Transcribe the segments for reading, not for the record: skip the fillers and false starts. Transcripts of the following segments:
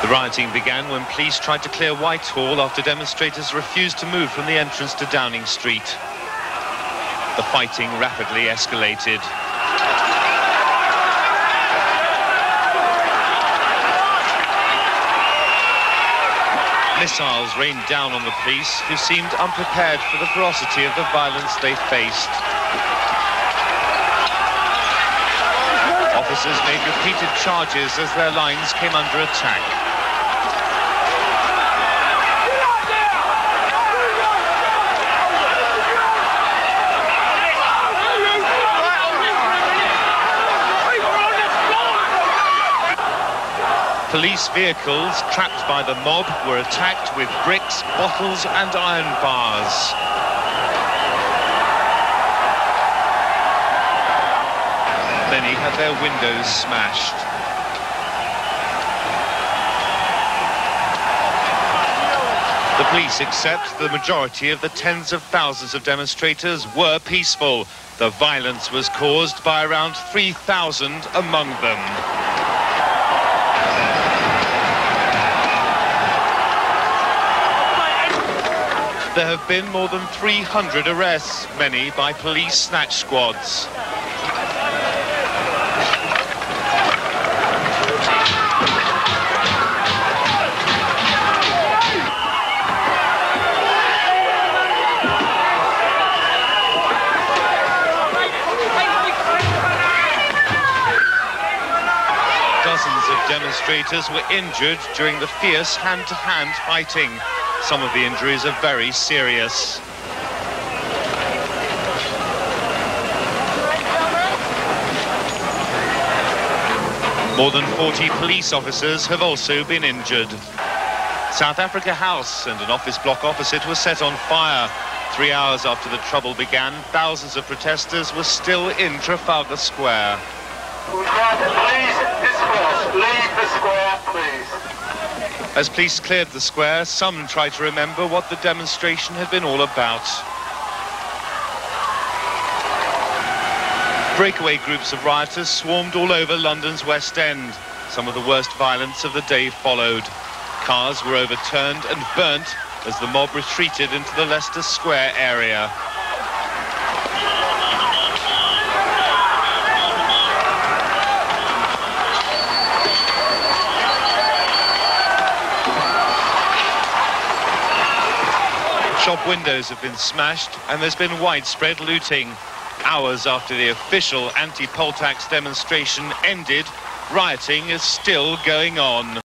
The rioting began when police tried to clear Whitehall after demonstrators refused to move from the entrance to Downing Street. The fighting rapidly escalated. Missiles rained down on the police, who seemed unprepared for the ferocity of the violence they faced. Officers made repeated charges as their lines came under attack. Police vehicles, trapped by the mob, were attacked with bricks, bottles and iron bars. Many had their windows smashed. The police accept the majority of the tens of thousands of demonstrators were peaceful. The violence was caused by around 3,000 among them. There have been more than 300 arrests, many by police snatch squads. Dozens of demonstrators were injured during the fierce hand-to-hand fighting. Some of the injuries are very serious. More than 40 police officers have also been injured. South Africa House and an office block opposite were set on fire. 3 hours after the trouble began, thousands of protesters were still in Trafalgar Square. Please disperse. Leave the square, please. As police cleared the square, some tried to remember what the demonstration had been all about. Breakaway groups of rioters swarmed all over London's West End. Some of the worst violence of the day followed. Cars were overturned and burnt as the mob retreated into the Leicester Square area. Shop windows have been smashed and there's been widespread looting. Hours after the official anti-poll tax demonstration ended, rioting is still going on.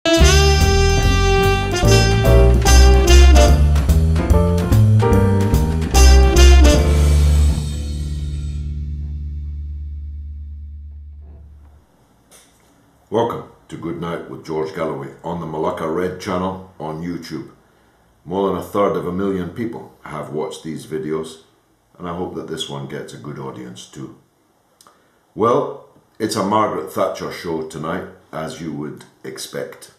Welcome to Goodnight with George Galloway on the Malacca Red channel on YouTube. More than 1/3 million people have watched these videos, and I hope that this one gets a good audience too. Well, it's a Margaret Thatcher show tonight, as you would expect.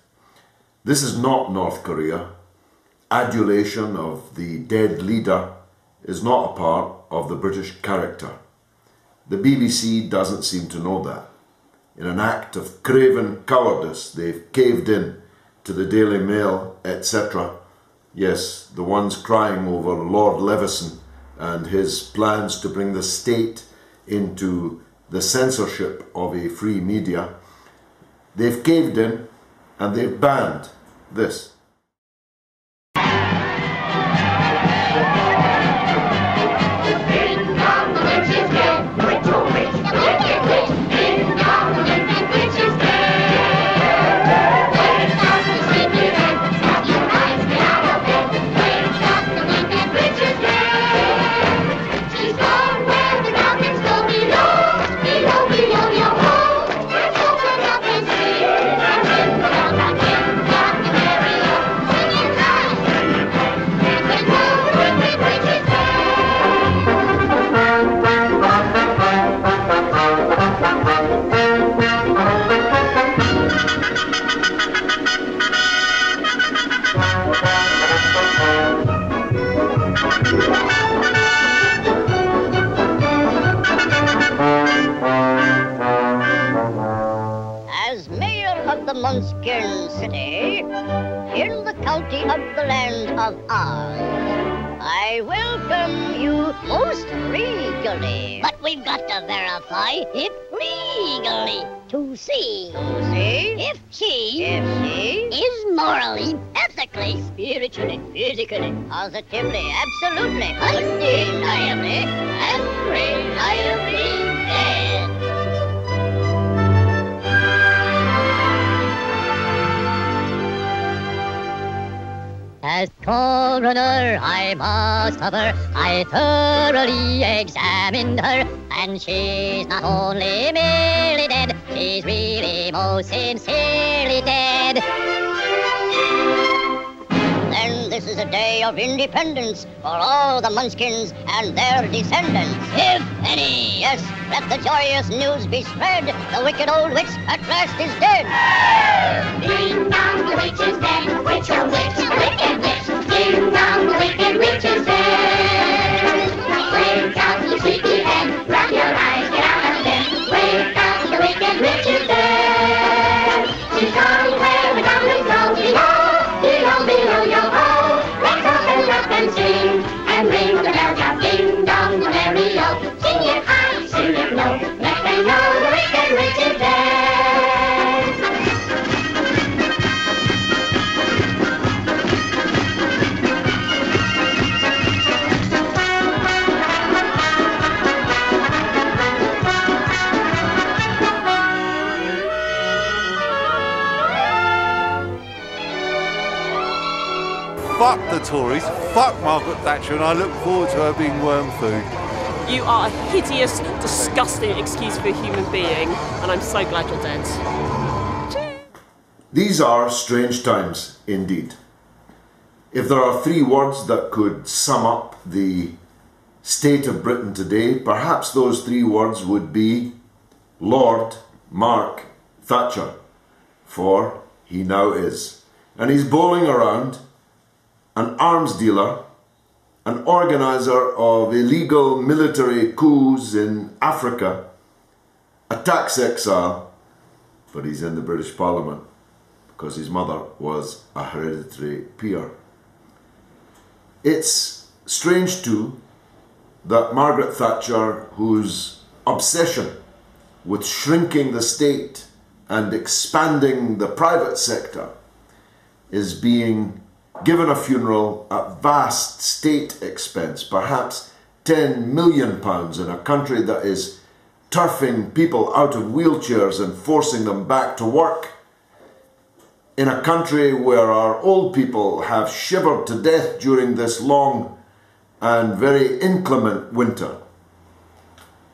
This is not North Korea. Adulation of the dead leader is not a part of the British character. The BBC doesn't seem to know that. In an act of craven cowardice, they've caved in to the Daily Mail, etc. Yes, the ones crying over Lord Leveson and his plans to bring the state into the censorship of a free media. They've caved in and they've banned this. city, in the county of the land of Oz, I welcome you most regally. But we've got to verify if legally to see if she is morally, ethically, spiritually, physically, positively, absolutely, undeniably, and reliably dead. As coroner, I must have her. I thoroughly examined her, and she's not only merely dead, she's really most sincerely dead. Then this is a day of independence for all the Munchkins and their descendants, if any. Yes, let the joyous news be spread. The wicked old witch at last is dead. Ding dong, the witch is dead. Witch, oh witch, the wicked witch. Ding dong, the wicked witch is dead. Wake up, you sleepy head. Rub your eyes, get out of bed. Wake up, the wicked witch is dead. She's gone where the goblins go. Below, below, below, yo ho. Let's open up and sing, and ring the bell drop. Ding dong, the merry-o. Sing it high, sing it low. Let them know the wicked witch is dead. Fuck the Tories, fuck Margaret Thatcher, and I look forward to her being worm food. You are a hideous, disgusting excuse for a human being, and I'm so glad you're dead. These are strange times indeed. If there are three words that could sum up the state of Britain today, perhaps those three words would be Lord Mark Thatcher, for he now is. And he's bowling around, an arms dealer, an organizer of illegal military coups in Africa, a tax exile, but he's in the British Parliament because his mother was a hereditary peer. It's strange too that Margaret Thatcher, whose obsession with shrinking the state and expanding the private sector, is being given a funeral at vast state expense, perhaps £10 million in a country that is turfing people out of wheelchairs and forcing them back to work, in a country where our old people have shivered to death during this long and very inclement winter.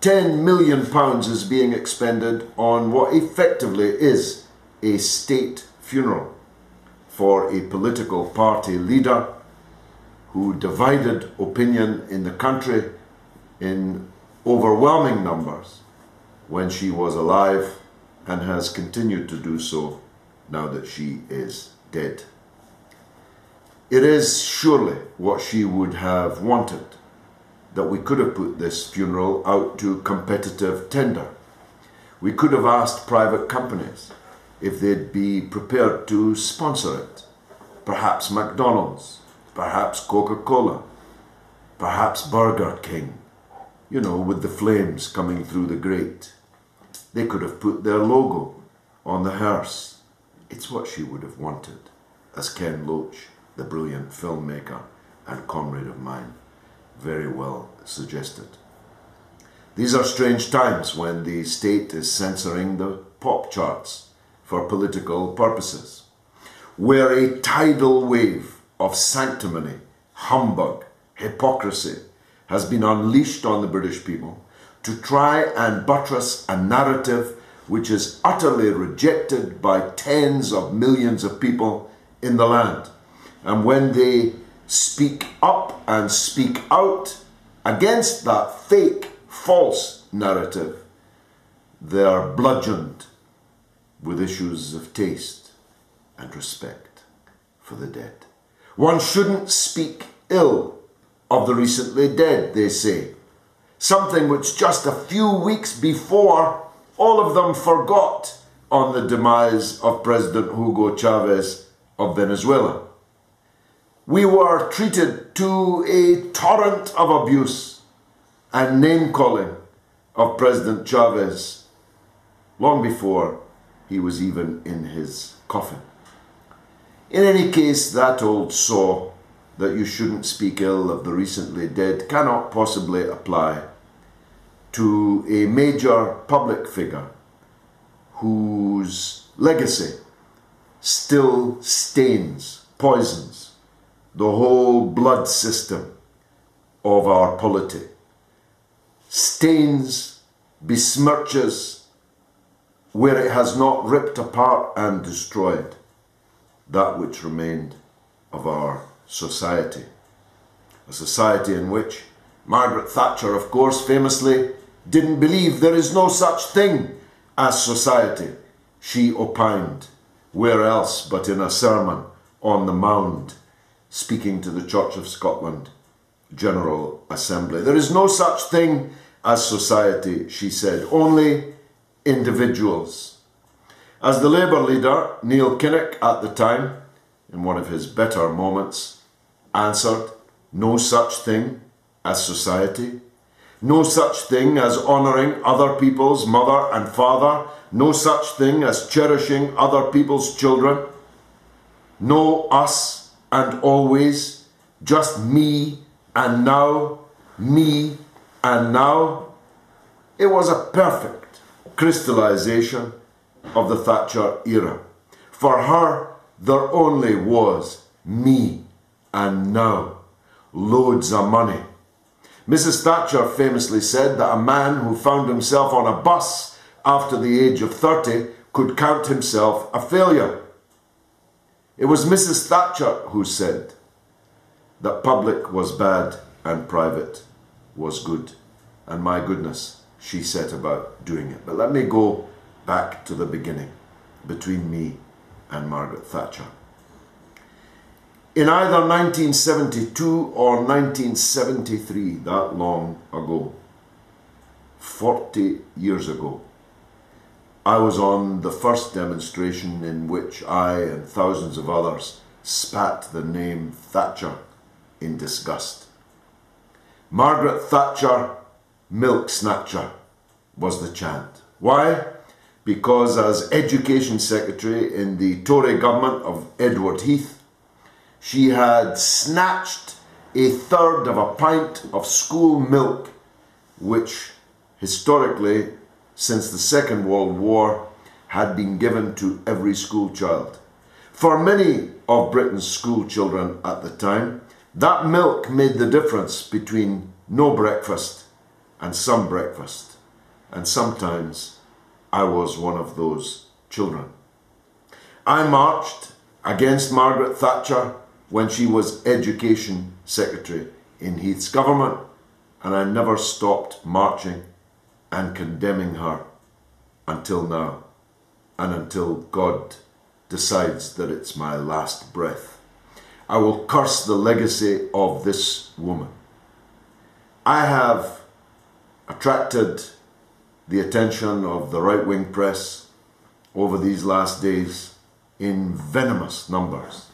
£10 million is being expended on what effectively is a state funeral for a political party leader who divided opinion in the country in overwhelming numbers when she was alive and has continued to do so now that she is dead. It is surely what she would have wanted, that we could have put this funeral out to competitive tender. We could have asked private companies if they'd be prepared to sponsor it. Perhaps McDonald's, perhaps Coca-Cola, perhaps Burger King, you know, with the flames coming through the grate. They could have put their logo on the hearse. It's what she would have wanted, as Ken Loach, the brilliant filmmaker and comrade of mine, very well suggested. These are strange times when the state is censoring the pop charts for political purposes, where a tidal wave of sanctimony, humbug, hypocrisy has been unleashed on the British people to try and buttress a narrative which is utterly rejected by tens of millions of people in the land. And when they speak up and speak out against that fake, false narrative, they are bludgeoned with issues of taste and respect for the dead. One shouldn't speak ill of the recently dead, they say. Something which just a few weeks before all of them forgot on the demise of President Hugo Chavez of Venezuela. We were treated to a torrent of abuse and name-calling of President Chavez long before he was even in his coffin. In any case, that old saw that you shouldn't speak ill of the recently dead cannot possibly apply to a major public figure whose legacy still stains, poisons the whole blood system of our polity, stains, besmirches where it has not ripped apart and destroyed that which remained of our society. A society in which Margaret Thatcher, of course, famously didn't believe there is no such thing as society, she opined. Where else but in a sermon on the Mound, speaking to the Church of Scotland General Assembly. There is no such thing as society, she said, only individuals. As the Labour leader, Neil Kinnock, at the time, in one of his better moments, answered, no such thing as society, no such thing as honouring other people's mother and father, no such thing as cherishing other people's children, no us and always, just me and now, me and now. It was a perfect crystallisation of the Thatcher era. For her, there only was me and now. Loads of money. Mrs. Thatcher famously said that a man who found himself on a bus after the age of 30 could count himself a failure. It was Mrs. Thatcher who said that public was bad and private was good. And my goodness, she set about doing it. But let me go back to the beginning between me and Margaret Thatcher. In either 1972 or 1973, that long ago, 40 years ago, I was on the first demonstration in which I and thousands of others spat the name Thatcher in disgust. Margaret Thatcher, milk snatcher, was the chant. Why? Because as Education Secretary in the Tory government of Edward Heath, she had snatched a third of a pint of school milk, which historically, since the Second World War, had been given to every school child. For many of Britain's school children at the time, that milk made the difference between no breakfast and some breakfast. And sometimes I was one of those children. I marched against Margaret Thatcher when she was Education Secretary in Heath's government, and I never stopped marching and condemning her until now, and until God decides that it's my last breath. I will curse the legacy of this woman. I have attracted the attention of the right-wing press over these last days in venomous numbers,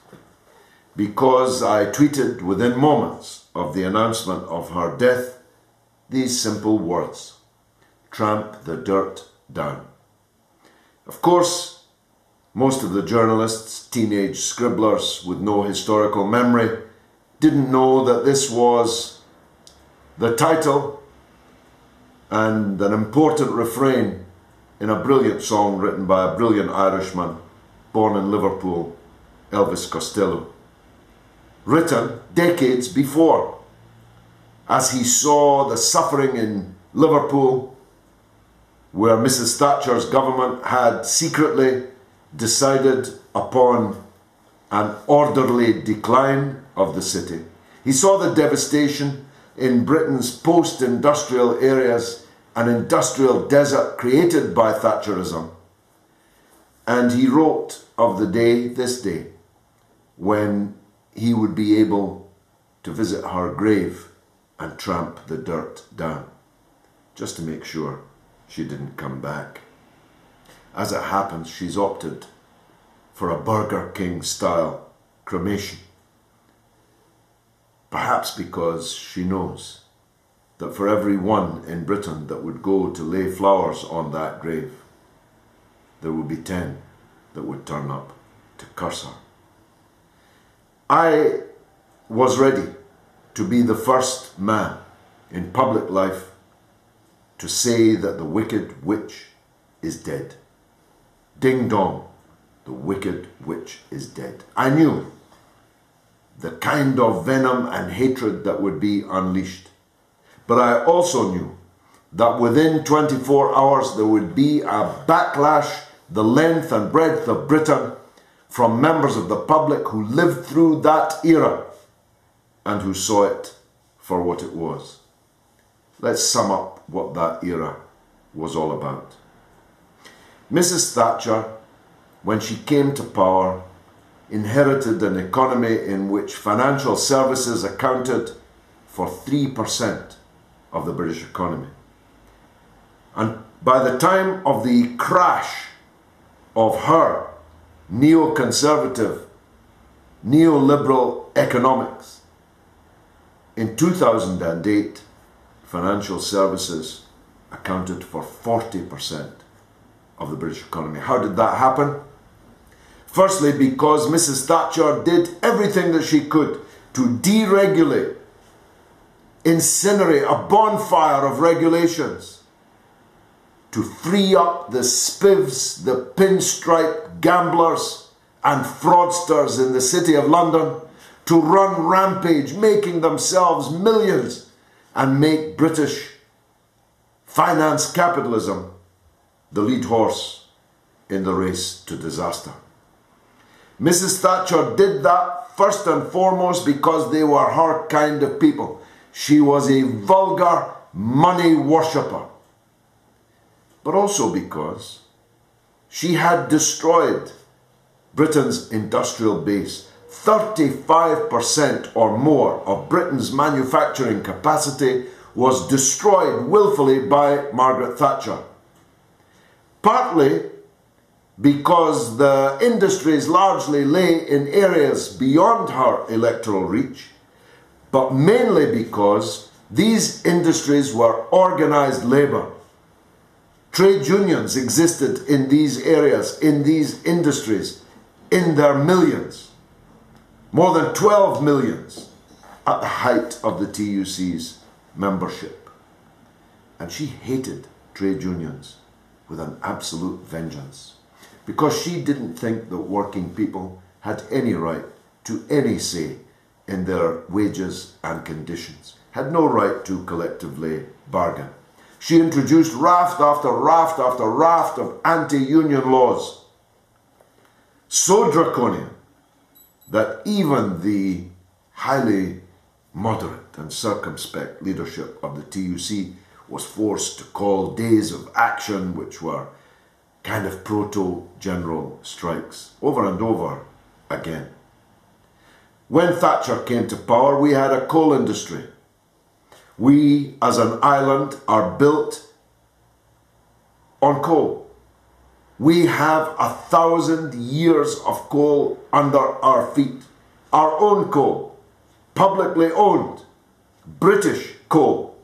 because I tweeted within moments of the announcement of her death these simple words: tramp the dirt down. Of course, most of the journalists, teenage scribblers with no historical memory, didn't know that this was the title and an important refrain in a brilliant song written by a brilliant Irishman born in Liverpool, Elvis Costello, written decades before, as he saw the suffering in Liverpool, where Mrs. Thatcher's government had secretly decided upon an orderly decline of the city. He saw the devastation in Britain's post-industrial areas, an industrial desert created by Thatcherism. And he wrote of the day, this day, when he would be able to visit her grave and tramp the dirt down, just to make sure she didn't come back. As it happens, she's opted for a Burger King style cremation. Perhaps because she knows that for every one in Britain that would go to lay flowers on that grave, there would be 10 that would turn up to curse her. I was ready to be the first man in public life to say that the wicked witch is dead. Ding dong, the wicked witch is dead. I knew the kind of venom and hatred that would be unleashed. But I also knew that within 24 hours there would be a backlash the length and breadth of Britain from members of the public who lived through that era and who saw it for what it was. Let's sum up what that era was all about. Mrs. Thatcher, when she came to power, inherited an economy in which financial services accounted for 3% of the British economy. And by the time of the crash of her neoconservative, neoliberal economics, in 2008, financial services accounted for 40% of the British economy. How did that happen? Firstly, because Mrs. Thatcher did everything that she could to deregulate, incinerate a bonfire of regulations, to free up the spivs, the pinstripe gamblers and fraudsters in the City of London to run rampage, making themselves millions and make British finance capitalism the lead horse in the race to disaster. Mrs. Thatcher did that first and foremost because they were her kind of people. She was a vulgar money worshipper. But also because she had destroyed Britain's industrial base. 35% or more of Britain's manufacturing capacity was destroyed willfully by Margaret Thatcher. Partly because the industries largely lay in areas beyond her electoral reach, but mainly because these industries were organised labour. Trade unions existed in these areas, in these industries, in their millions. More than 12 millions at the height of the TUC's membership. And she hated trade unions with an absolute vengeance, because she didn't think that working people had any right to any say in their wages and conditions, had no right to collectively bargain. She introduced raft after raft after raft of anti-union laws, so draconian that even the highly moderate and circumspect leadership of the TUC was forced to call days of action, which were kind of proto-general strikes, over and over again. When Thatcher came to power, we had a coal industry. We, as an island, are built on coal. We have 1,000 years of coal under our feet. Our own coal, publicly owned, British coal.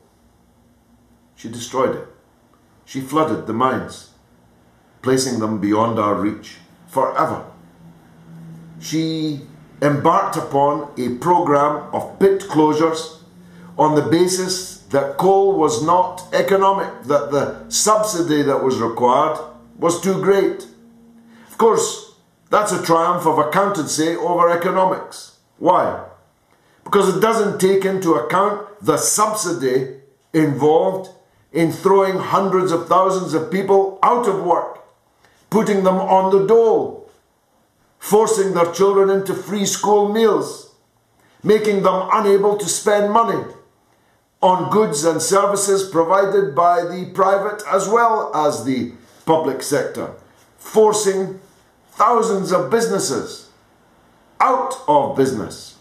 She destroyed it. She flooded the mines, placing them beyond our reach forever. She embarked upon a program of pit closures on the basis that coal was not economic, that the subsidy that was required was too great. Of course, that's a triumph of accountancy over economics. Why? Because it doesn't take into account the subsidy involved in throwing hundreds of thousands of people out of work, putting them on the dole, forcing their children into free school meals, making them unable to spend money on goods and services provided by the private as well as the public sector, forcing thousands of businesses out of business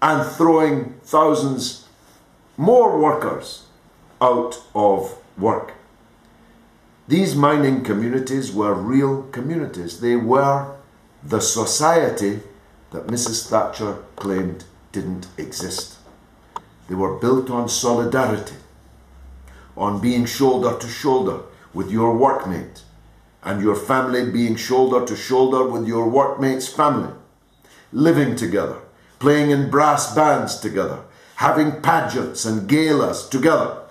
and throwing thousands more workers out of work. These mining communities were real communities. They were the society that Mrs. Thatcher claimed didn't exist. They were built on solidarity, on being shoulder to shoulder with your workmate, and your family being shoulder to shoulder with your workmate's family, living together, playing in brass bands together, having pageants and galas together,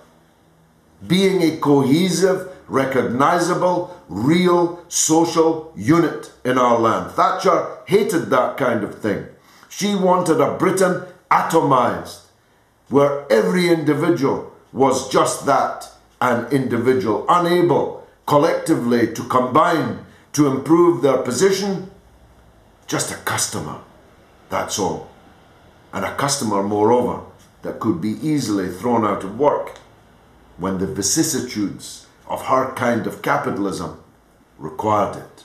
being a cohesive, recognizable, real social unit in our land. Thatcher hated that kind of thing. She wanted a Britain atomized, where every individual was just that, an individual, unable collectively to combine to improve their position, just a customer, that's all. And a customer, moreover, that could be easily thrown out of work when the vicissitudes of her kind of capitalism required it.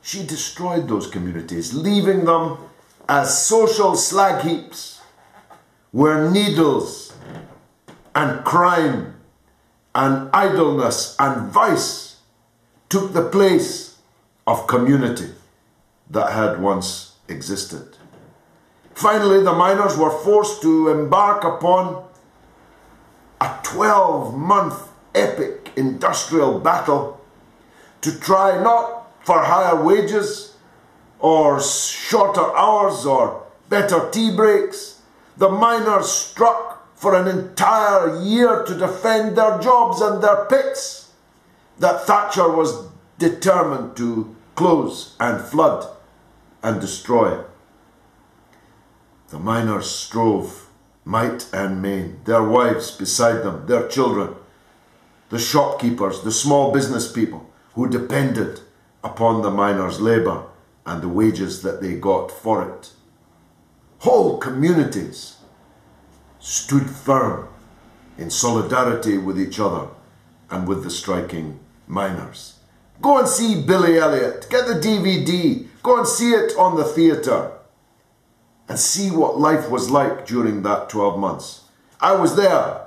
She destroyed those communities, leaving them as social slag heaps where needles and crime and idleness and vice took the place of community that had once existed. Finally, the miners were forced to embark upon a 12-month epic industrial battle to try not for higher wages or shorter hours or better tea breaks. The miners struck for an entire year to defend their jobs and their pits that Thatcher was determined to close and flood and destroy. The miners strove might and main, their wives beside them, their children, the shopkeepers, the small business people who depended upon the miners' labour and the wages that they got for it. Whole communities stood firm in solidarity with each other and with the striking miners. Go and see Billy Elliot, get the DVD, go and see it on the theatre and see what life was like during that 12 months. I was there.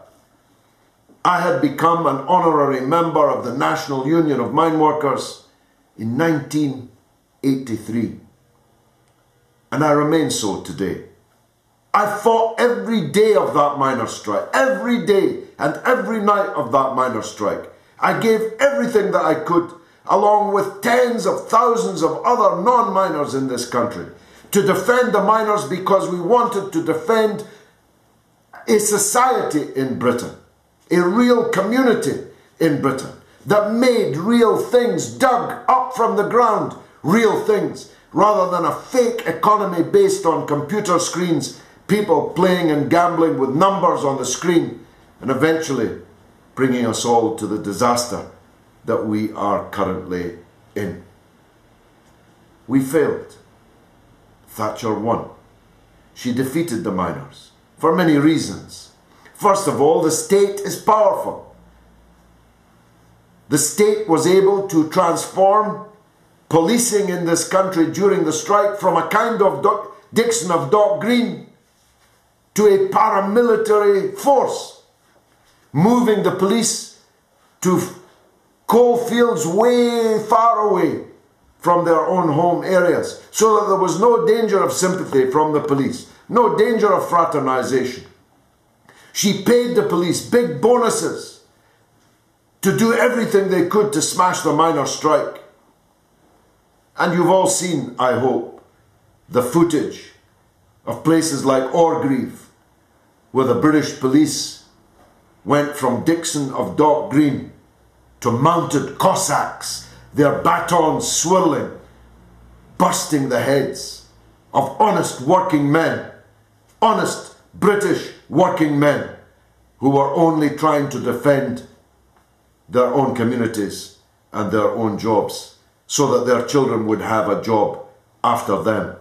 I had become an honorary member of the National Union of Mine Workers in 1983, and I remain so today. I fought every day of that miners' strike, every day and every night of that miners' strike. I gave everything that I could, along with tens of thousands of other non-miners in this country, to defend the miners because we wanted to defend a society in Britain, a real community in Britain that made real things, dug up from the ground, real things, rather than a fake economy based on computer screens, people playing and gambling with numbers on the screen, and eventually bringing us all to the disaster that we are currently in. We failed. Thatcher won. She defeated the miners for many reasons. First of all, the state is powerful. The state was able to transform policing in this country during the strike from a kind of Dixon of Dock Green to a paramilitary force, moving the police to coal fields way far away from their own home areas, so that there was no danger of sympathy from the police, no danger of fraternization. She paid the police big bonuses to do everything they could to smash the miners' strike. And you've all seen, I hope, the footage of places like Orgreave, where the British police went from Dixon of Dock Green to mounted Cossacks, their batons swirling, bursting the heads of honest working men, honest British working men who were only trying to defend their own communities and their own jobs so that their children would have a job after them.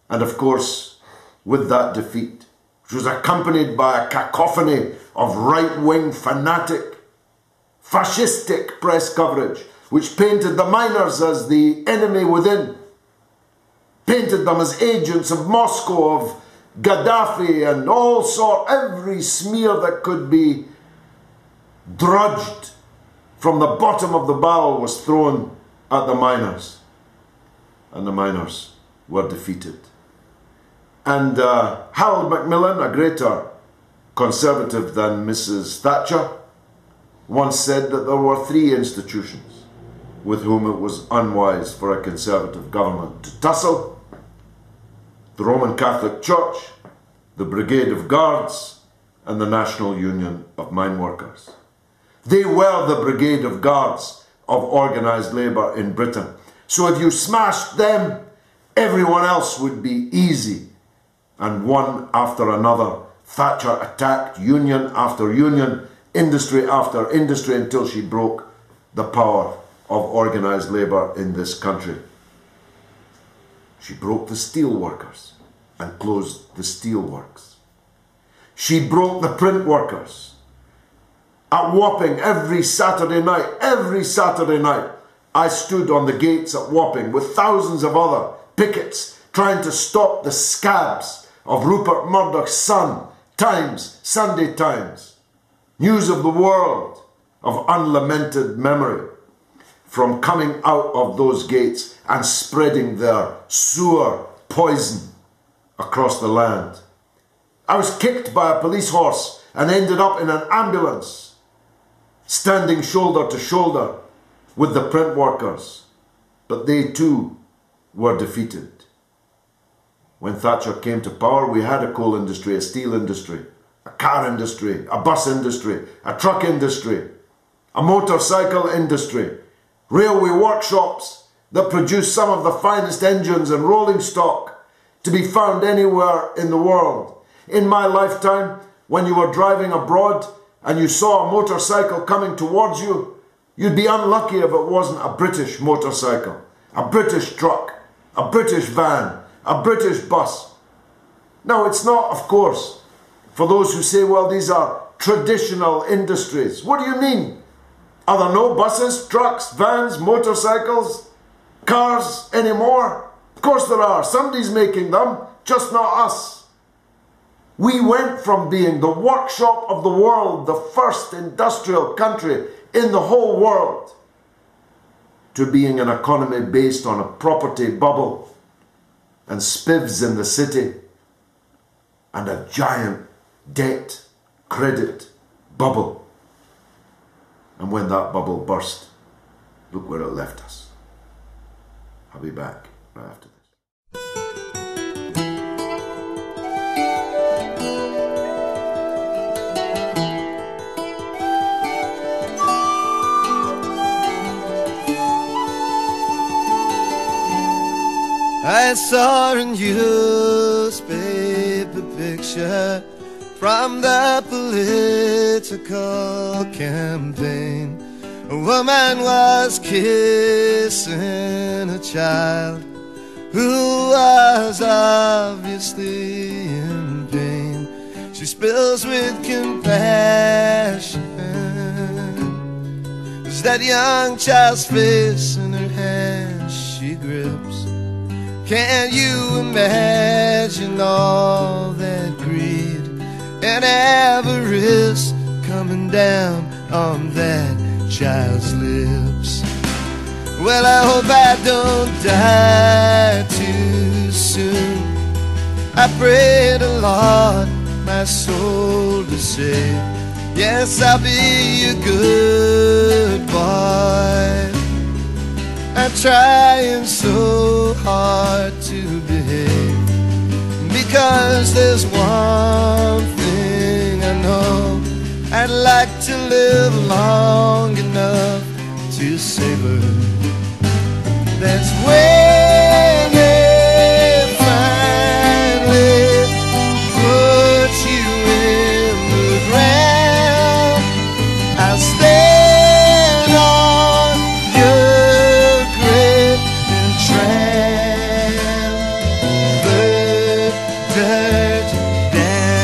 And of course, with that defeat, which was accompanied by a cacophony of right-wing fanatic, fascistic press coverage, which painted the miners as the enemy within, painted them as agents of Moscow, of Gaddafi, and all sort, every smear that could be drudged from the bottom of the barrel was thrown at the miners, and the miners were defeated. And Harold Macmillan, a greater conservative than Mrs. Thatcher, once said that there were three institutions with whom it was unwise for a conservative government to tussle: the Roman Catholic Church, the Brigade of Guards, and the National Union of Mine Workers. They were the Brigade of Guards of organised labour in Britain. So if you smashed them, everyone else would be easy. And one after another, Thatcher attacked union after union, industry after industry, until she broke the power of organised labour in this country. She broke the steel workers and closed the steel works. She broke the print workers. At Wapping, every Saturday night, I stood on the gates at Wapping with thousands of other pickets trying to stop the scabs of Rupert Murdoch's Sun, Times, Sunday Times, News of the World, of unlamented memory, from coming out of those gates and spreading their sewer poison across the land. I was kicked by a police horse and ended up in an ambulance, standing shoulder to shoulder with the print workers, but they too were defeated. When Thatcher came to power, we had a coal industry, a steel industry, a car industry, a bus industry, a truck industry, a motorcycle industry, railway workshops that produce some of the finest engines and rolling stock to be found anywhere in the world. In my lifetime, when you were driving abroad and you saw a motorcycle coming towards you, you'd be unlucky if it wasn't a British motorcycle, a British truck, a British van, a British bus. Now, it's not, of course, for those who say, well, these are traditional industries. What do you mean? Are there no buses, trucks, vans, motorcycles, cars anymore? Of course there are. Somebody's making them, just not us. We went from being the workshop of the world, the first industrial country in the whole world, to being an economy based on a property bubble and spivs in the city and a giant debt credit bubble. And when that bubble burst, look where it left us. I'll be back right after this. I saw a newspaper picture from the political campaign. A woman was kissing a child who was obviously in pain. She spills with compassion as that young child's face in her hand she grips. Can you imagine all that greed and avarice coming down on that child's lips? Well, I hope I don't die too soon. I pray the Lord my soul to save. Yes, I'll be a good boy. I'm trying so hard to behave, because there's one thing I know: I'd like to live long enough to savor. That's when they finally put you in the ground. I'll stand on your grave and trample the dirt down.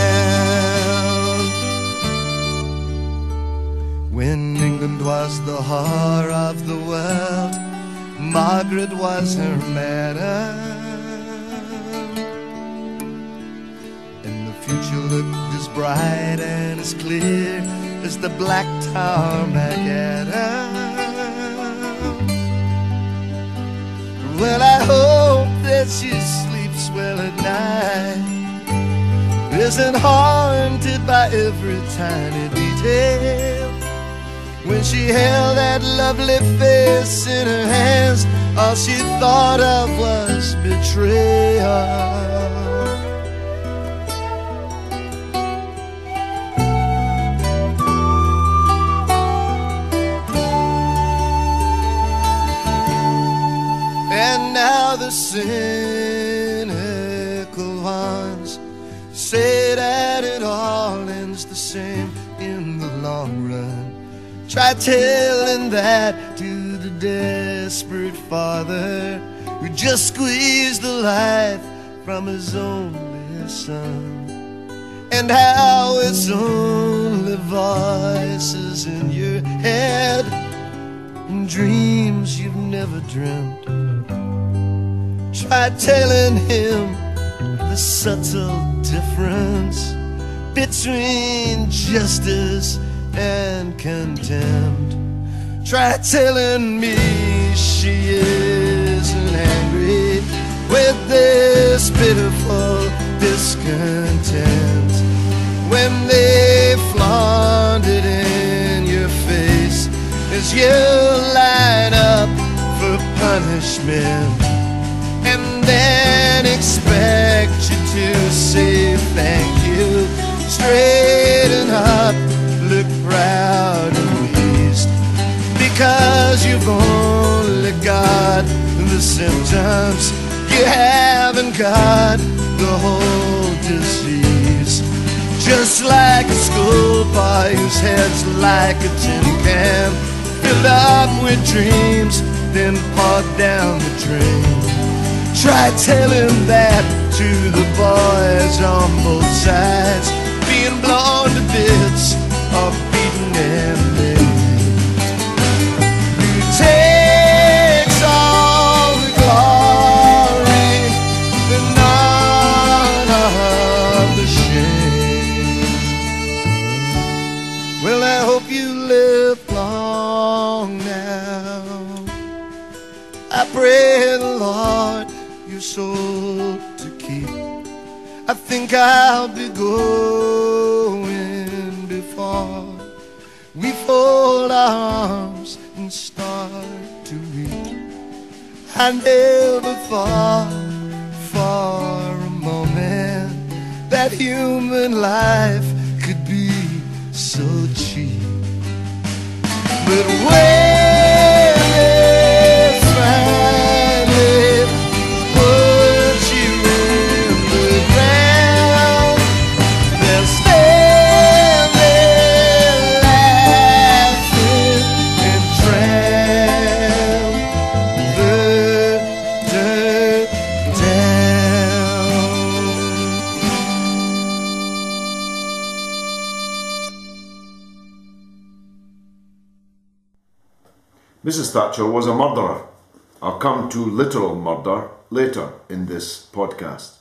When England was the whore of the world, Margaret was her madam, and the future looked as bright and as clear as the black tarmac Adam. Well, I hope that she sleeps well at night, isn't haunted by every tiny detail. When she held that lovely face in her hands, all she thought of was betrayal. And now the cynical ones say that it all ends the same in the long run. Try telling that to the desperate father who just squeezed the life from his only son, and how it's only voices in your head and dreams you've never dreamt. Try telling him the subtle difference between justice and contempt. Try telling me she isn't angry with this pitiful discontent when they flaunt it in your face as you line up for punishment, and then expect you to say thank you, straighten up, look proud and pleased, because you've only got the symptoms, you haven't got the whole disease. Just like a schoolboy whose head's like a tin can, filled up with dreams, then poured down the drain. Try telling that to the boys on both sides, being blown to bits or beaten and maimed. Who takes all the glory and none of the shame? Well, I hope you live long now. I pray the Lord your soul to keep. I think I'll be going before we fold our arms and start to weep. I never thought for a moment that human life could be so cheap. But when it's finally put you in the ground, they'll stand there laughing and tramp the dirt down. Mrs. Thatcher was a murderer. I'll come to literal murder later in this podcast.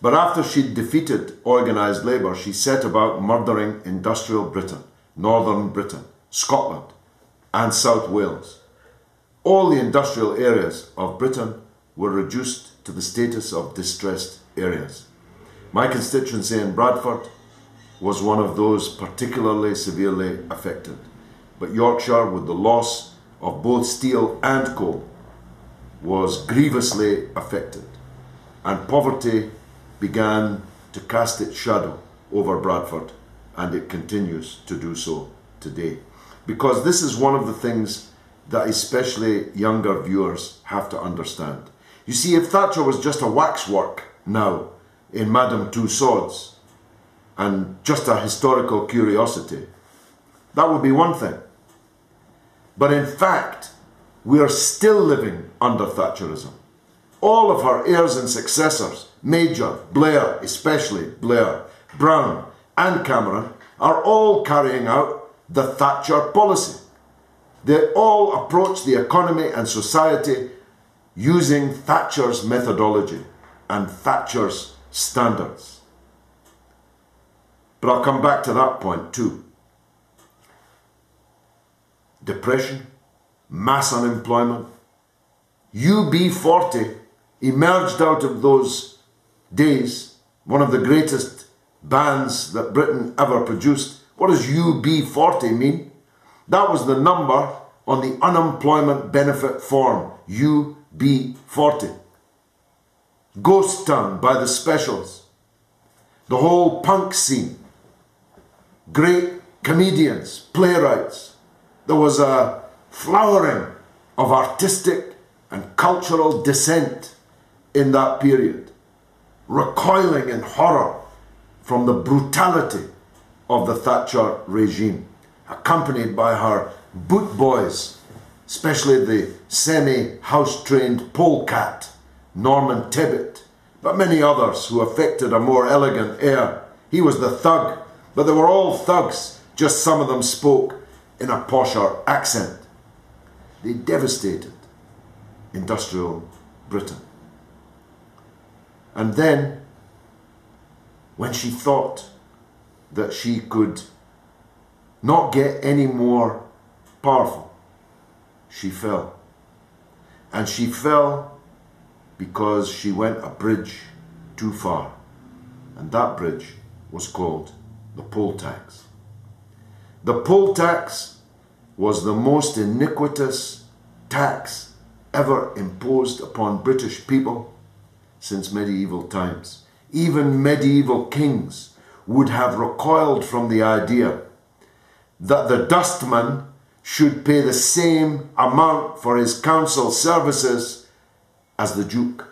But after she'd defeated organised labour, she set about murdering industrial Britain, Northern Britain, Scotland and South Wales. All the industrial areas of Britain were reduced to the status of distressed areas. My constituency in Bradford was one of those particularly severely affected. But Yorkshire, with the loss of both steel and coal, was grievously affected, and poverty began to cast its shadow over Bradford, and it continues to do so today. Because this is one of the things that especially younger viewers have to understand. You see, if Thatcher was just a waxwork now in Madame Tussauds and just a historical curiosity, that would be one thing. But in fact, we are still living under Thatcherism. All of her heirs and successors, Major, Blair, especially Blair, Brown and Cameron, are all carrying out the Thatcher policy. They all approach the economy and society using Thatcher's methodology and Thatcher's standards. But I'll come back to that point too. depression, mass unemployment. UB40 emerged out of those days, one of the greatest bands that Britain ever produced. What does UB40 mean? That was the number on the unemployment benefit form, UB40. Ghost Town by the Specials. The whole punk scene. Great comedians, playwrights. There was a flowering of artistic and cultural dissent in that period, recoiling in horror from the brutality of the Thatcher regime, accompanied by her boot boys, especially the semi-house-trained polecat, Norman Tebbit, but many others who affected a more elegant air. He was the thug, but they were all thugs, just some of them spoke in a posher accent. They devastated industrial Britain. And then, when she thought that she could not get any more powerful, she fell. And she fell because she went a bridge too far. And that bridge was called the poll tax. The poll tax was the most iniquitous tax ever imposed upon British people since medieval times. Even medieval kings would have recoiled from the idea that the dustman should pay the same amount for his council services as the duke.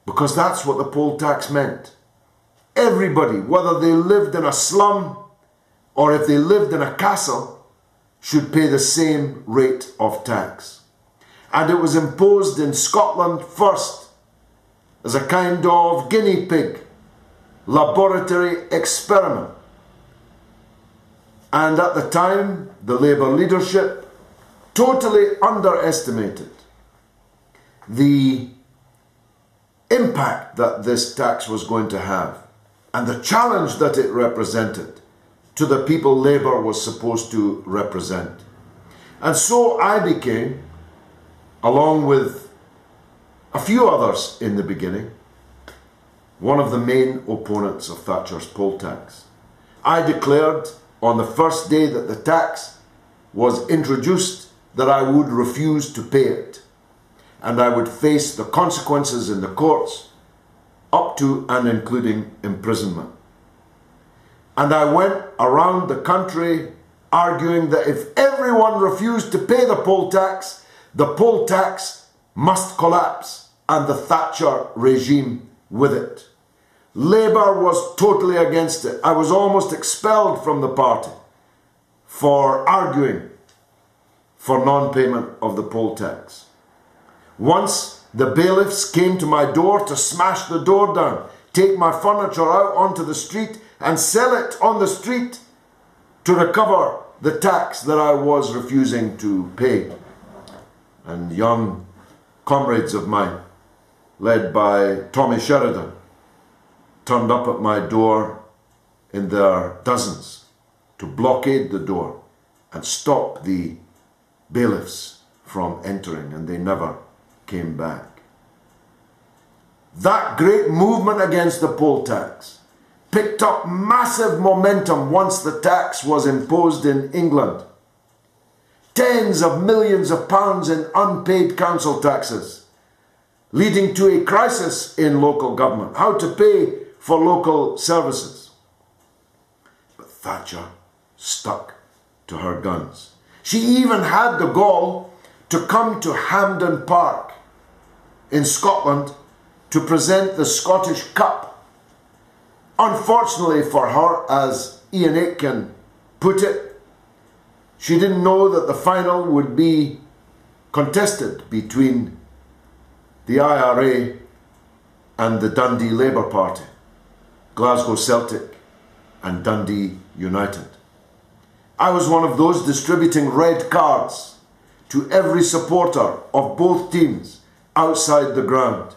Because that's what the poll tax meant. Everybody, whether they lived in a slum or if they lived in a castle, should pay the same rate of tax. And it was imposed in Scotland first as a kind of guinea pig laboratory experiment. And at the time, the Labour leadership totally underestimated the impact that this tax was going to have and the challenge that it represented to the people Labour was supposed to represent. And so I became, along with a few others in the beginning, one of the main opponents of Thatcher's poll tax. I declared on the first day that the tax was introduced that I would refuse to pay it, and I would face the consequences in the courts up to and including imprisonment. And I went around the country arguing that if everyone refused to pay the poll tax must collapse, and the Thatcher regime with it. Labour was totally against it. I was almost expelled from the party for arguing for non-payment of the poll tax. Once the bailiffs came to my door to smash the door down, take my furniture out onto the street and sell it on the street to recover the tax that I was refusing to pay. And young comrades of mine, led by Tommy Sheridan, turned up at my door in their dozens to blockade the door and stop the bailiffs from entering, and they never came back. That great movement against the poll tax picked up massive momentum once the tax was imposed in England. Tens of millions of pounds in unpaid council taxes, leading to a crisis in local government, how to pay for local services. But Thatcher stuck to her guns. She even had the gall to come to Hampden Park in Scotland to present the Scottish Cup. Unfortunately for her, as Ian Aitken put it, she didn't know that the final would be contested between the IRA and the Dundee Labour Party, Glasgow Celtic and Dundee United. I was one of those distributing red cards to every supporter of both teams outside the ground.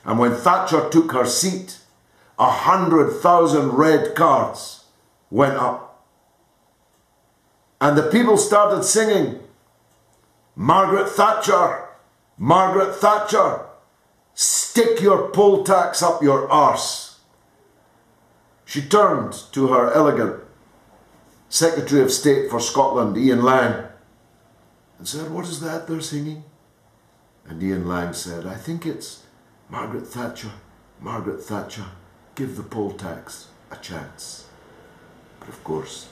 And when Thatcher took her seat, 100,000 red cards went up. And the people started singing, "Margaret Thatcher, Margaret Thatcher, stick your poll tax up your arse." She turned to her elegant Secretary of State for Scotland, Ian Lang, and said, "What is that they're singing?" And Ian Lang said, "I think it's Margaret Thatcher, Margaret Thatcher, give the poll tax a chance." But of course,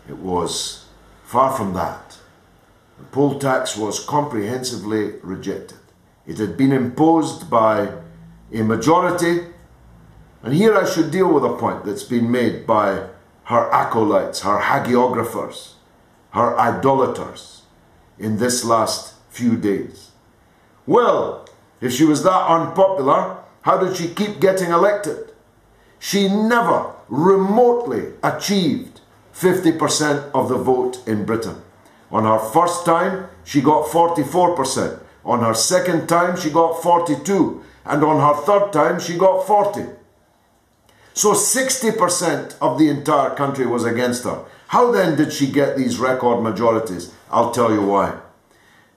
it was far from that. The poll tax was comprehensively rejected. It had been imposed by a majority, and here I should deal with a point that's been made by her acolytes, her hagiographers, her idolaters in this last few days. Well, if she was that unpopular, how did she keep getting elected? She never remotely achieved 50% of the vote in Britain. On her first time, she got 44%. On her second time, she got 42%. And on her third time, she got 40%. So 60% of the entire country was against her. How then did she get these record majorities? I'll tell you why.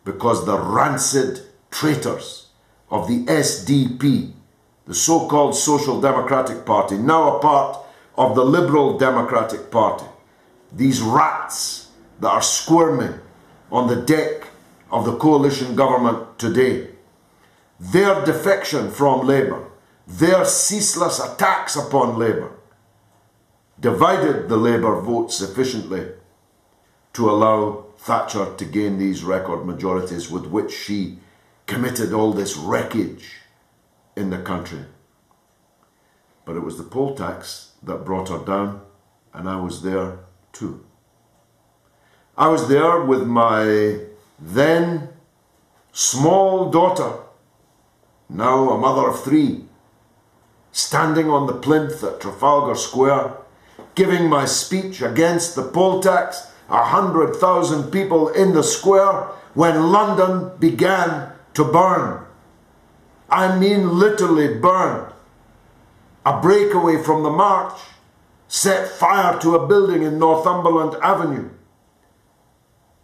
Because the rancid traitors of the SDP, the so-called Social Democratic Party, now a part of the Liberal Democratic Party, these rats that are squirming on the deck of the coalition government today, their defection from Labour, their ceaseless attacks upon Labour, divided the Labour vote sufficiently to allow Thatcher to gain these record majorities with which she committed all this wreckage in the country. But it was the poll tax that brought her down, and I was there too. I was there with my then small daughter, now a mother of 3, standing on the plinth at Trafalgar Square, giving my speech against the poll tax, 100,000 people in the square when London began to burn. I mean literally burn. A breakaway from the march set fire to a building in Northumberland Avenue.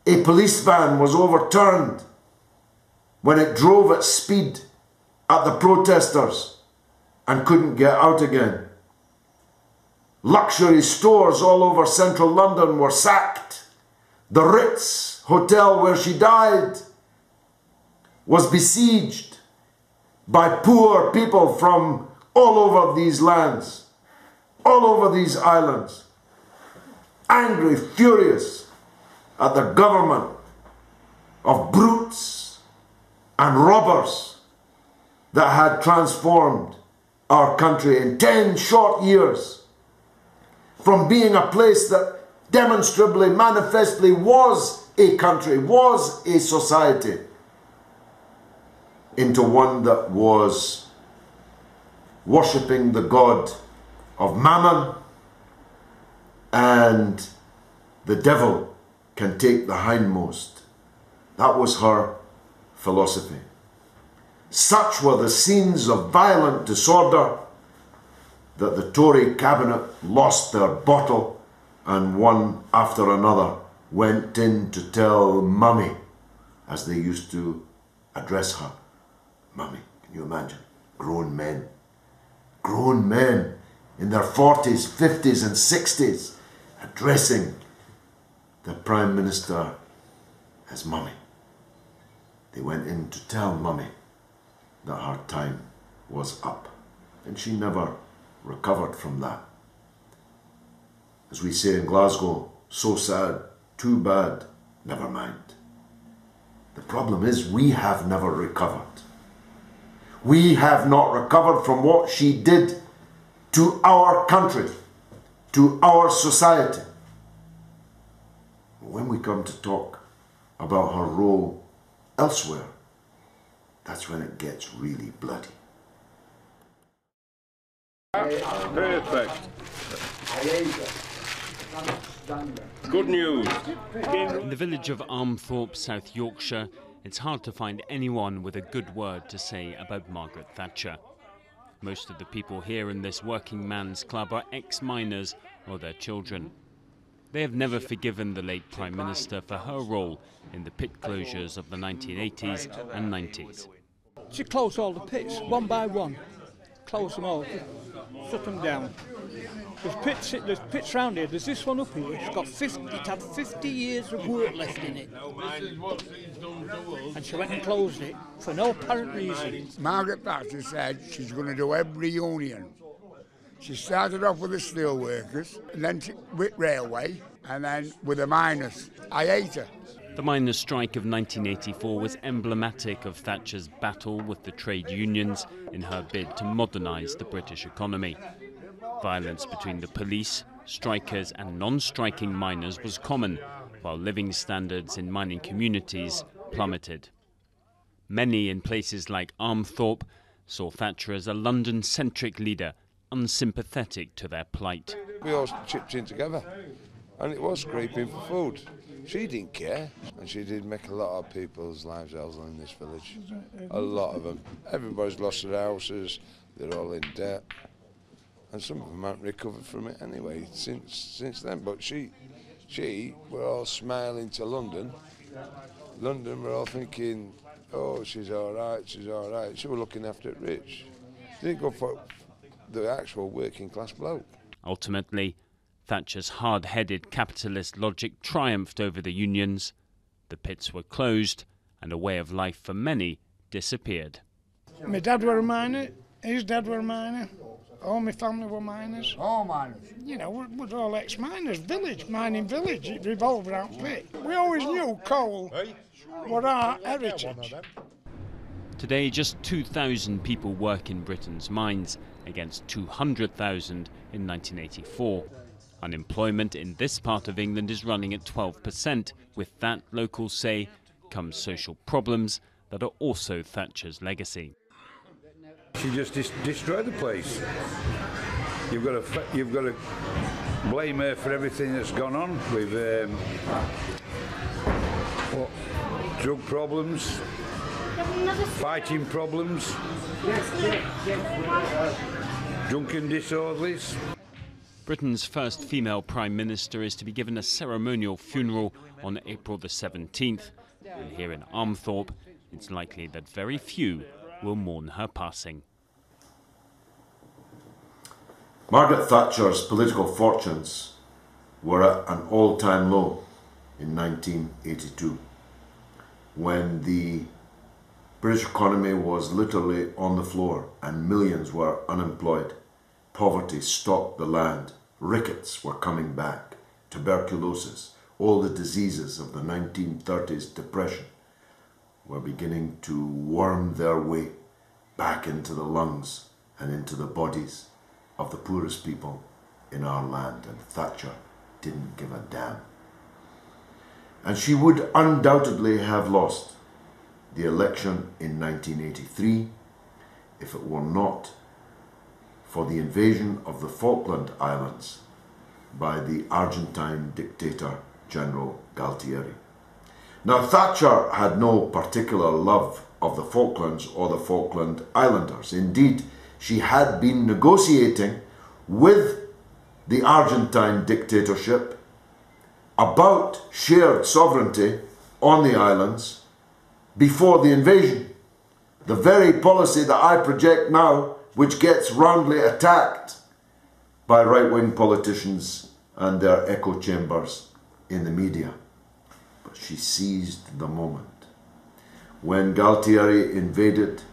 A police van was overturned when it drove at speed at the protesters and couldn't get out again. Luxury stores all over central London were sacked. The Ritz Hotel where she died was besieged by poor people from all over these lands, all over these islands, angry, furious at the government of brutes and robbers that had transformed our country in 10 short years from being a place that demonstrably, manifestly was a country, was a society, into one that was worshipping the god of Mammon, and the devil can take the hindmost. That was her philosophy. Such were the scenes of violent disorder that the Tory cabinet lost their bottle, and one after another went in to tell Mummy, as they used to address her. Mummy, can you imagine? Grown men in their 40s, 50s and 60s addressing the Prime Minister as Mummy. They went in to tell Mummy that her time was up, and she never recovered from that. As we say in Glasgow, so sad, too bad, never mind. The problem is we have never recovered. We have not recovered from what she did to our country, to our society. When we come to talk about her role elsewhere, that's when it gets really bloody. Perfect. Good news. In the village of Armthorpe, South Yorkshire, it's hard to find anyone with a good word to say about Margaret Thatcher. Most of the people here in this working man's club are ex-miners or their children. They have never forgiven the late Prime Minister for her role in the pit closures of the 1980s and 90s. She closed all the pits, one by one. Closed them all, shut them down. There's pits round here, there's this one up here, it had 50 years of work left in it. And she went and closed it for no apparent reason. Margaret Thatcher said she's going to do every union. She started off with the steel workers, and then with railway, and then with the miners. I hate her. The miners' strike of 1984 was emblematic of Thatcher's battle with the trade unions in her bid to modernise the British economy. Violence between the police, strikers and non-striking miners was common, while living standards in mining communities plummeted. Many in places like Armthorpe saw Thatcher as a London-centric leader, unsympathetic to their plight. We all chipped in together, and it was scraping for food. She didn't care, and she did make a lot of people's lives hell in this village. A lot of them. Everybody's lost their houses, they're all in debt, and some of them haven't recovered from it anyway since then. But she, we're all smiling to London. London, we're all thinking, oh, she's all right, she's all right. She was looking after it rich. She didn't go for the actual working class bloke. Ultimately, Thatcher's hard-headed capitalist logic triumphed over the unions. The pits were closed, and a way of life for many disappeared. My dad were a miner, his dad were a miner, all my family were miners. All miners. You know, we're all ex-miners, mining village, it revolved around pit. We always knew coal was our heritage. Today, just 2,000 people work in Britain's mines, against 200,000 in 1984. Unemployment in this part of England is running at 12%. With that, locals say, comes social problems that are also Thatcher's legacy. She just destroyed the place. You've got to blame her for everything that's gone on with drug problems, fighting problems, drunken disorderlies. Britain's first female Prime Minister is to be given a ceremonial funeral on April the 17th. And here in Armthorpe, it's likely that very few will mourn her passing. Margaret Thatcher's political fortunes were at an all-time low in 1982, when the British economy was literally on the floor and millions were unemployed. Poverty stalked the land, rickets were coming back, tuberculosis, all the diseases of the 1930s depression were beginning to worm their way back into the lungs and into the bodies of the poorest people in our land, and Thatcher didn't give a damn. And she would undoubtedly have lost the election in 1983 if it were not for the invasion of the Falkland Islands by the Argentine dictator General Galtieri. Now, Thatcher had no particular love of the Falklands or the Falkland Islanders. Indeed, she had been negotiating with the Argentine dictatorship about shared sovereignty on the islands before the invasion. The very policy that I project now, which gets roundly attacked by right-wing politicians and their echo chambers in the media. But she seized the moment. When Galtieri invaded,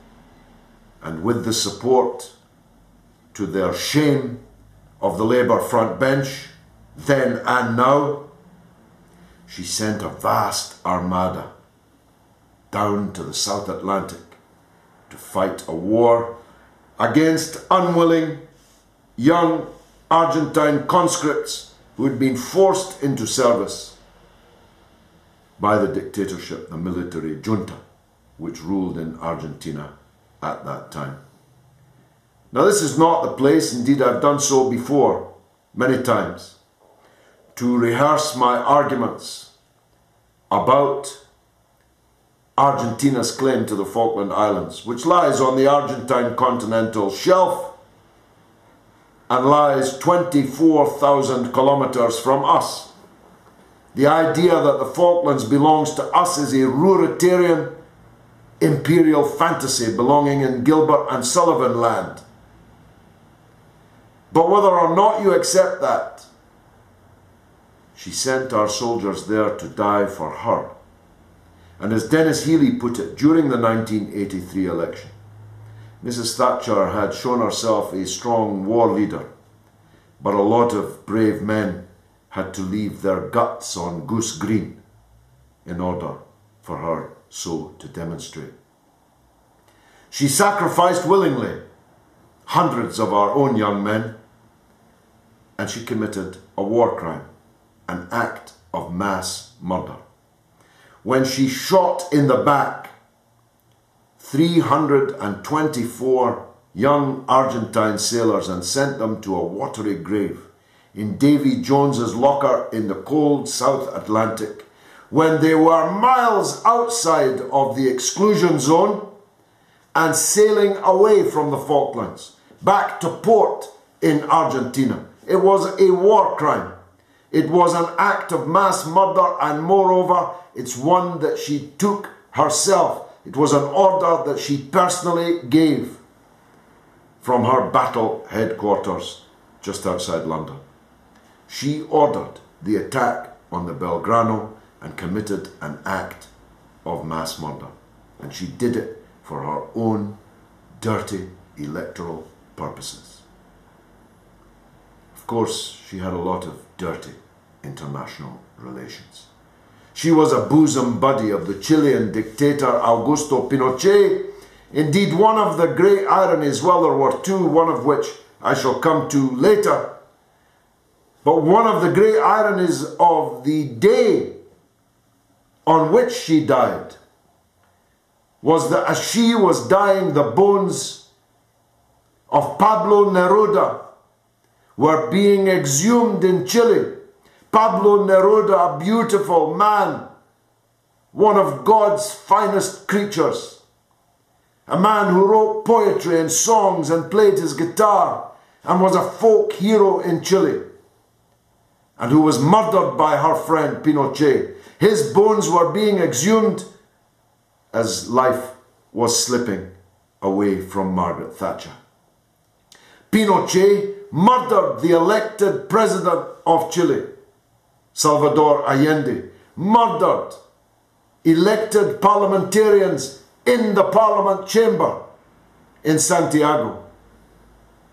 and with the support, to their shame, of the Labour front bench, then and now, she sent a vast armada down to the South Atlantic to fight a war against unwilling young Argentine conscripts who had been forced into service by the dictatorship, the military junta, which ruled in Argentina at that time. Now, this is not the place, indeed I've done so before many times, to rehearse my arguments about Argentina's claim to the Falkland Islands, which lies on the Argentine continental shelf and lies 24,000 kilometers from us The idea that the Falklands belongs to us is a Ruritarian imperial fantasy belonging in Gilbert and Sullivan land. But whether or not you accept that, she sent our soldiers there to die for her. And as Dennis Healy put it during the 1983 election, Mrs. Thatcher had shown herself a strong war leader, but a lot of brave men had to leave their guts on Goose Green in order for her so to demonstrate. She sacrificed willingly hundreds of our own young men, and she committed a war crime, an act of mass murder, when she shot in the back 324 young Argentine sailors and sent them to a watery grave in Davy Jones's locker in the cold South Atlantic, when they were miles outside of the exclusion zone and sailing away from the Falklands back to port in Argentina. It was a war crime. It was an act of mass murder, and moreover, it's one that she took herself. It was an order that she personally gave from her battle headquarters just outside London. She ordered the attack on the Belgrano and committed an act of mass murder. And she did it for her own dirty electoral purposes. Of course, she had a lot of dirty international relations. She was a bosom buddy of the Chilean dictator Augusto Pinochet. Indeed, one of the great ironies, well, there were two, one of which I shall come to later, but one of the great ironies of the day on which she died was that as she was dying, the bones of Pablo Neruda were being exhumed in Chile. Pablo Neruda, a beautiful man, one of God's finest creatures, a man who wrote poetry and songs and played his guitar and was a folk hero in Chile, and who was murdered by her friend Pinochet. His bones were being exhumed as life was slipping away from Margaret Thatcher. Pinochet murdered the elected president of Chile, Salvador Allende, murdered elected parliamentarians in the parliament chamber in Santiago.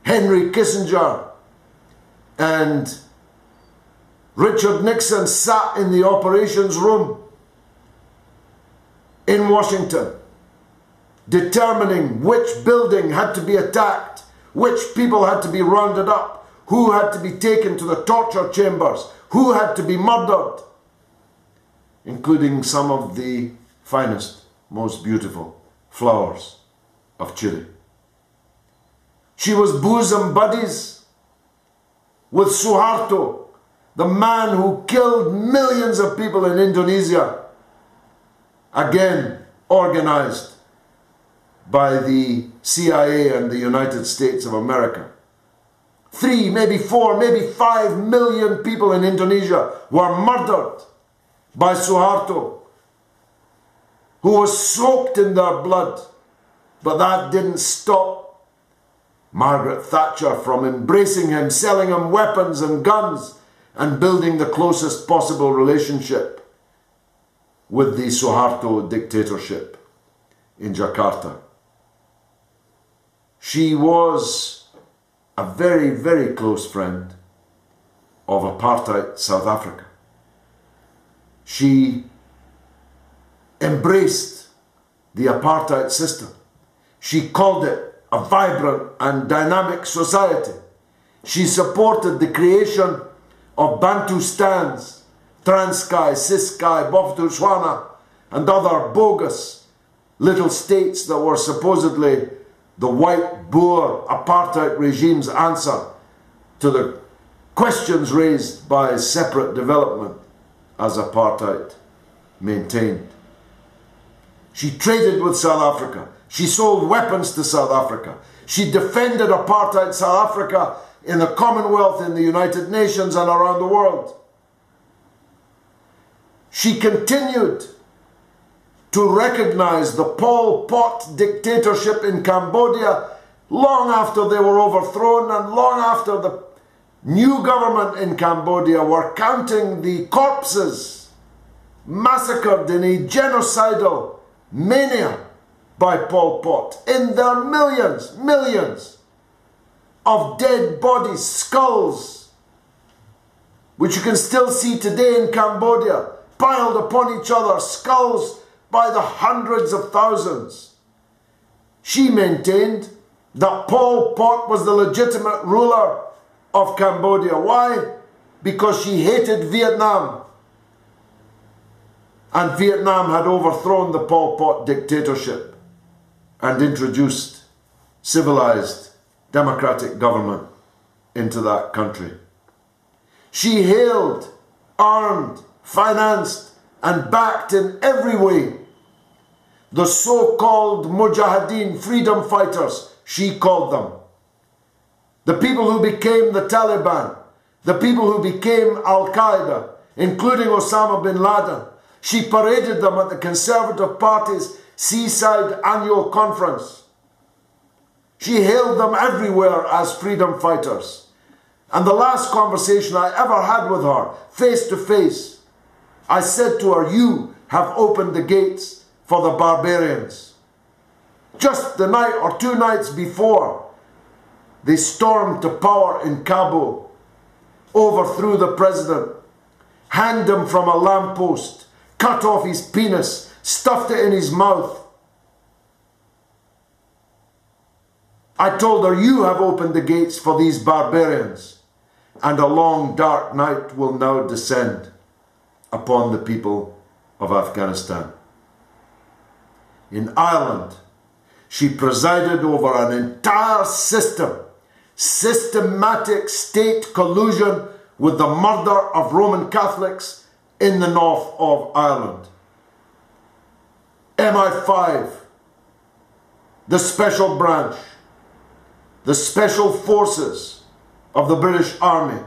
Henry Kissinger and Richard Nixon sat in the operations room in Washington, determining which building had to be attacked, which people had to be rounded up, who had to be taken to the torture chambers, who had to be murdered, including some of the finest, most beautiful flowers of Chile. She was bosom buddies with Suharto, the man who killed millions of people in Indonesia, again organized by the CIA and the United States of America. 3, maybe 4, maybe 5 million people in Indonesia were murdered by Suharto, who was soaked in their blood. But that didn't stop Margaret Thatcher from embracing him, selling him weapons and guns, and building the closest possible relationship with the Suharto dictatorship in Jakarta. She was a very, very close friend of apartheid South Africa. She embraced the apartheid system. She called it a vibrant and dynamic society. She supported the creation of Bantustans, Transkei, Ciskei, Bophuthatswana, and other bogus little states that were supposedly the white Boer apartheid regime's answer to the questions raised by separate development as apartheid maintained. She traded with South Africa. She sold weapons to South Africa. She defended apartheid South Africa in the Commonwealth, in the United Nations and around the world. She continued to recognize the Pol Pot dictatorship in Cambodia long after they were overthrown and long after the new government in Cambodia were counting the corpses massacred in a genocidal mania by Pol Pot. In their millions of dead bodies, skulls, which you can still see today in Cambodia, piled upon each other, skulls by the hundreds of thousands. She maintained that Pol Pot was the legitimate ruler of Cambodia. Why? Because she hated Vietnam. And Vietnam had overthrown the Pol Pot dictatorship and introduced civilized democratic government into that country. She hailed, armed, financed and backed in every way the so-called Mujahideen, freedom fighters, she called them. The people who became the Taliban, the people who became Al-Qaeda, including Osama bin Laden. She paraded them at the Conservative Party's Seaside Annual Conference. She hailed them everywhere as freedom fighters. And the last conversation I ever had with her, face to face, I said to her, "You have opened the gates for the barbarians." Just the night or 2 nights before, they stormed to power in Kabul, overthrew the president, hanged him from a lamppost, cut off his penis, stuffed it in his mouth. I told her, "You have opened the gates for these barbarians, and a long dark night will now descend upon the people of Afghanistan." In Ireland, she presided over an entire systematic state collusion with the murder of Roman Catholics in the north of Ireland. MI5, the special branch, the special forces of the British Army,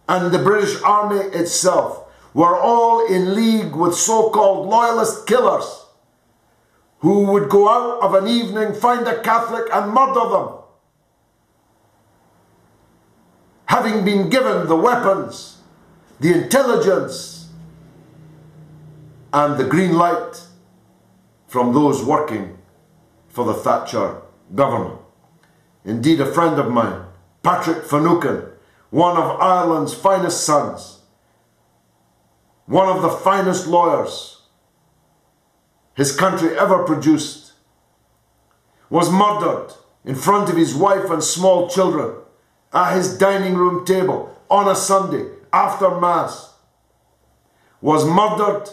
and the British Army itself were all in league with so-called loyalist killers who would go out of an evening, find a Catholic and murder them, having been given the weapons, the intelligence, and the green light from those working for the Thatcher government. Indeed, a friend of mine, Patrick Finucane, one of Ireland's finest sons, one of the finest lawyers his country ever produced, was murdered in front of his wife and small children at his dining room table on a Sunday after Mass. Was murdered,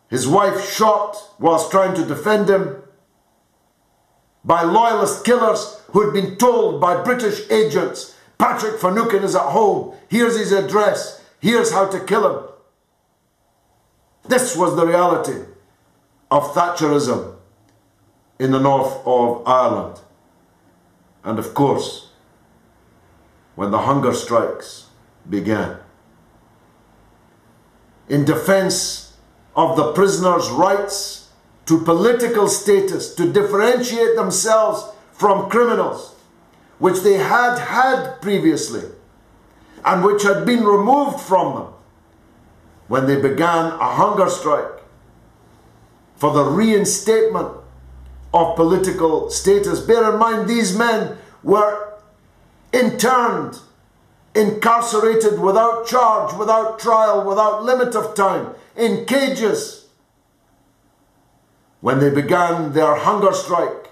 his wife shot whilst trying to defend him, by loyalist killers who had been told by British agents, "Patrick Finucane is at home, here's his address, here's how to kill him." This was the reality of Thatcherism in the north of Ireland. And of course, when the hunger strikes began, in defense of the prisoners' rights to political status, to differentiate themselves from criminals, which they had had previously, and which had been removed from them, when they began a hunger strike for the reinstatement of political status. Bear in mind, these men were interned, incarcerated without charge, without trial, without limit of time, in cages. When they began their hunger strike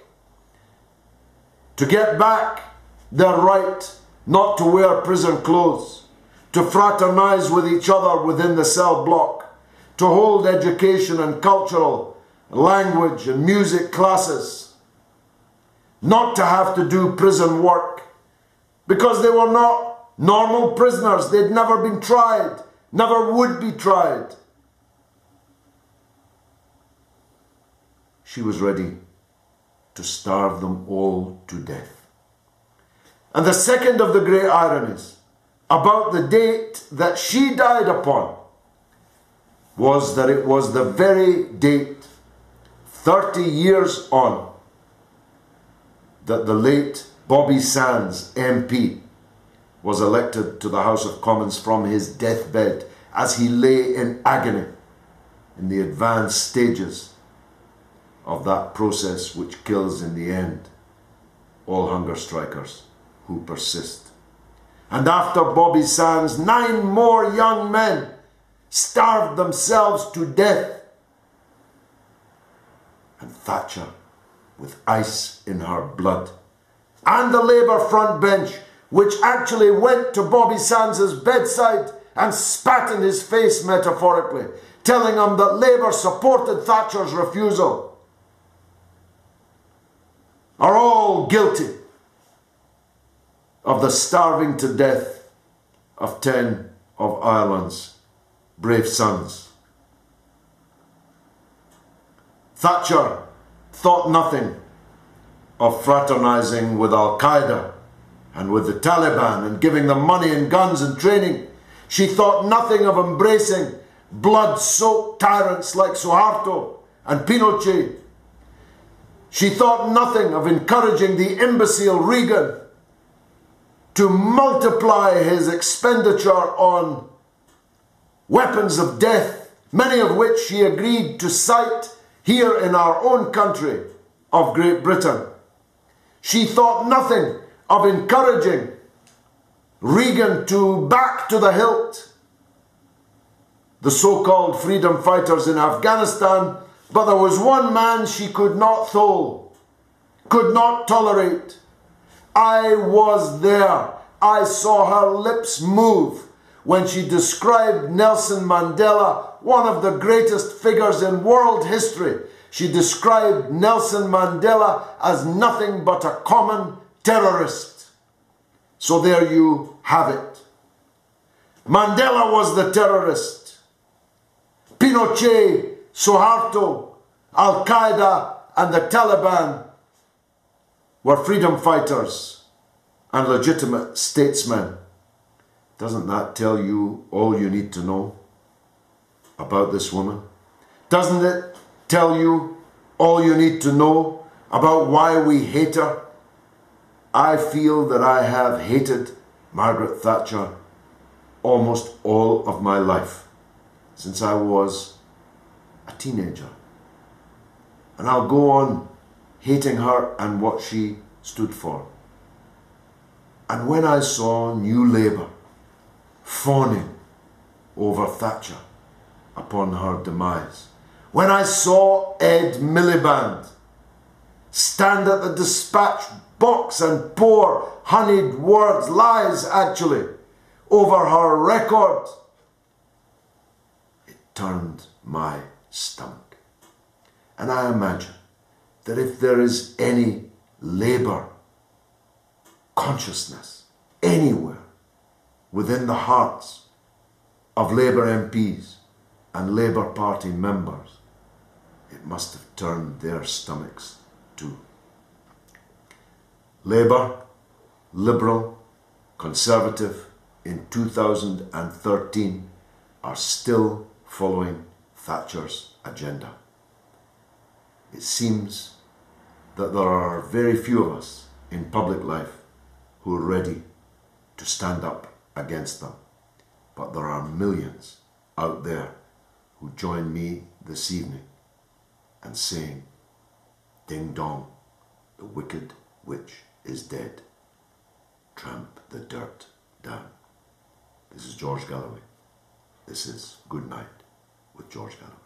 to get back their right not to wear prison clothes, to fraternize with each other within the cell block, to hold education and cultural, language and music classes, not to have to do prison work, because they were not normal prisoners. They'd never been tried, never would be tried. She was ready to starve them all to death. And the second of the great ironies about the date that she died upon was that it was the very date, 30 years on, that the late Bobby Sands, MP, was elected to the House of Commons from his deathbed as he lay in agony in the advanced stages of that process which kills in the end all hunger strikers who persist. And after Bobby Sands, 9 more young men starved themselves to death. And Thatcher, with ice in her blood, and the Labour front bench, which actually went to Bobby Sands' bedside and spat in his face metaphorically, telling him that Labour supported Thatcher's refusal, are all guilty of the starving to death of 10 of Ireland's brave sons. Thatcher thought nothing of fraternizing with Al-Qaeda and with the Taliban and giving them money and guns and training. She thought nothing of embracing blood-soaked tyrants like Suharto and Pinochet. She thought nothing of encouraging the imbecile Reagan to multiply his expenditure on weapons of death, many of which she agreed to cite here in our own country of Great Britain. She thought nothing of encouraging Reagan to back to the hilt the so-called freedom fighters in Afghanistan, but there was one man she could not thole, could not tolerate. I was there. I saw her lips move when she described Nelson Mandela, one of the greatest figures in world history. She described Nelson Mandela as nothing but a common terrorist. So there you have it. Mandela was the terrorist. Pinochet, Suharto, Al-Qaeda and the Taliban were freedom fighters and legitimate statesmen. Doesn't that tell you all you need to know about this woman? Doesn't it tell you all you need to know about why we hate her? I feel that I have hated Margaret Thatcher almost all of my life, since I was a teenager. And I'll go on hating her and what she stood for. And when I saw New Labour fawning over Thatcher upon her demise, when I saw Ed Miliband stand at the dispatch box and pour honeyed words, lies actually, over her record, it turned my stomach. And I imagine that if there is any Labour consciousness anywhere within the hearts of Labour MPs and Labour Party members, it must have turned their stomachs too. Labour, Liberal, Conservative in 2013 are still following Thatcher's agenda. It seems that there are very few of us in public life who are ready to stand up against them. But there are millions out there who join me this evening and saying, ding dong, the wicked witch is dead. Tramp the dirt down. This is George Galloway. This is Good Night with George Galloway.